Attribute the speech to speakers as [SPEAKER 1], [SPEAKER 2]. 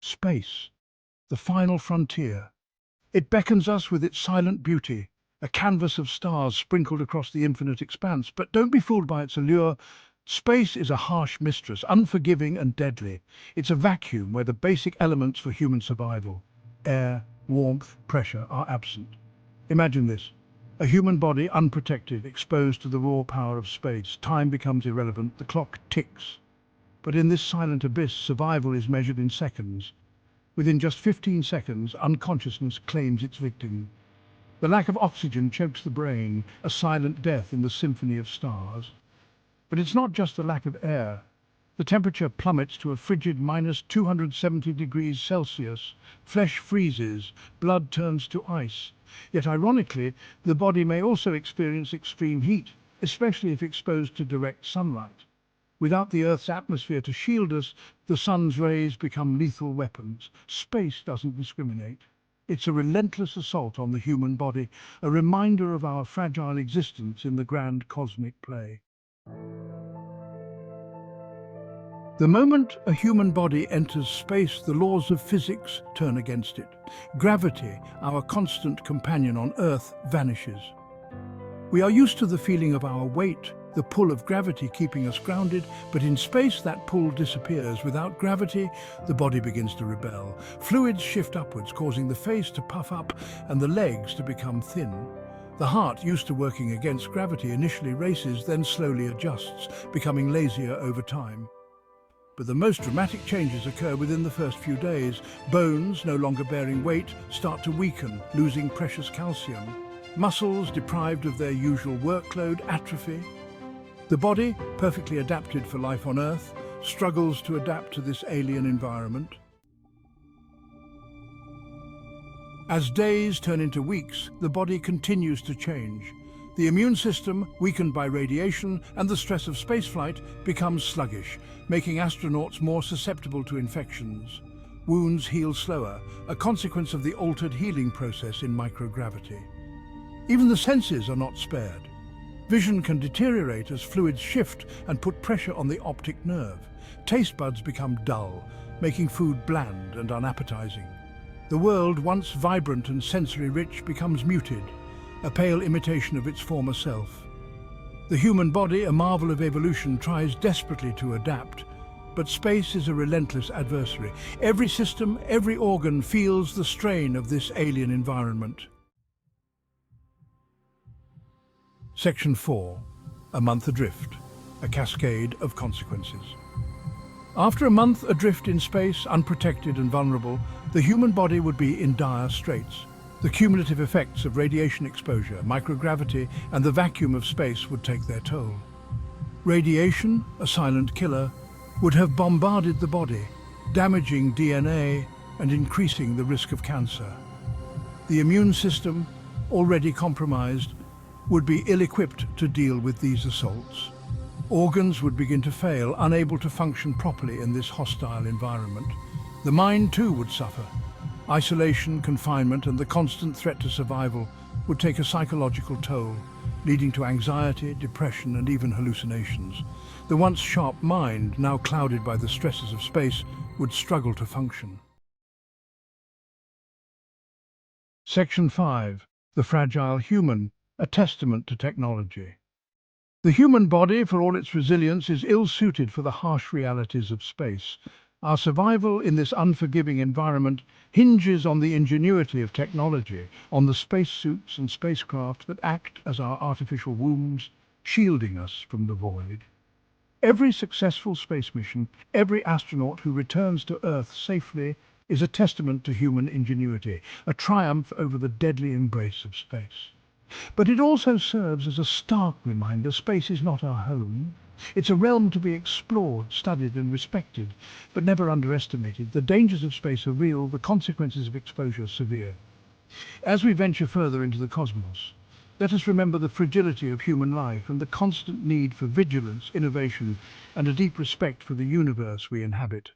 [SPEAKER 1] Space, the final frontier. It beckons us with its silent beauty, a canvas of stars sprinkled across the infinite expanse. But don't be fooled by its allure. Space is a harsh mistress, unforgiving and deadly. It's a vacuum where the basic elements for human survival, air, warmth, pressure, are absent. Imagine this. A human body unprotected, exposed to the raw power of space. Time becomes irrelevant, the clock ticks. But in this silent abyss, survival is measured in seconds. Within just 15 seconds, unconsciousness claims its victim. The lack of oxygen chokes the brain, a silent death in the symphony of stars. But it's not just the lack of air. The temperature plummets to a frigid minus 270 degrees Celsius. Flesh freezes, blood turns to ice. Yet ironically, the body may also experience extreme heat, especially if exposed to direct sunlight. Without the Earth's atmosphere to shield us, the sun's rays become lethal weapons. Space doesn't discriminate. It's a relentless assault on the human body, a reminder of our fragile existence in the grand cosmic play. The moment a human body enters space, the laws of physics turn against it. Gravity, our constant companion on Earth, vanishes. We are used to the feeling of our weight, the pull of gravity keeping us grounded, but in space that pull disappears. Without gravity, the body begins to rebel. Fluids shift upwards, causing the face to puff up and the legs to become thin. The heart, used to working against gravity, initially races, then slowly adjusts, becoming lazier over time. But the most dramatic changes occur within the first few days. Bones, no longer bearing weight, start to weaken, losing precious calcium. Muscles, deprived of their usual workload, atrophy. The body, perfectly adapted for life on Earth, struggles to adapt to this alien environment. As days turn into weeks, the body continues to change. The immune system, weakened by radiation and the stress of spaceflight, becomes sluggish, making astronauts more susceptible to infections. Wounds heal slower, a consequence of the altered healing process in microgravity. Even the senses are not spared. Vision can deteriorate as fluids shift and put pressure on the optic nerve. Taste buds become dull, making food bland and unappetizing. The world, once vibrant and sensory-rich, becomes muted, a pale imitation of its former self. The human body, a marvel of evolution, tries desperately to adapt, but space is a relentless adversary. Every system, every organ feels the strain of this alien environment. Section 4. A month adrift. A cascade of consequences. After a month adrift in space, unprotected and vulnerable, the human body would be in dire straits. The cumulative effects of radiation exposure, microgravity, and the vacuum of space would take their toll. Radiation, a silent killer, would have bombarded the body, damaging DNA and increasing the risk of cancer. The immune system, already compromised, would be ill-equipped to deal with these assaults. Organs would begin to fail, unable to function properly in this hostile environment. The mind too would suffer. Isolation, confinement, and the constant threat to survival would take a psychological toll, leading to anxiety, depression, and even hallucinations. The once sharp mind, now clouded by the stresses of space, would struggle to function. Section 5. The fragile human, a testament to technology. The human body, for all its resilience, is ill-suited for the harsh realities of space. Our survival in this unforgiving environment hinges on the ingenuity of technology, on the spacesuits and spacecraft that act as our artificial wombs, shielding us from the void. Every successful space mission, every astronaut who returns to Earth safely, is a testament to human ingenuity, a triumph over the deadly embrace of space. But it also serves as a stark reminder space is not our home. It's a realm to be explored, studied and respected, but never underestimated. The dangers of space are real, the consequences of exposure severe. As we venture further into the cosmos, let us remember the fragility of human life and the constant need for vigilance, innovation, and a deep respect for the universe we inhabit.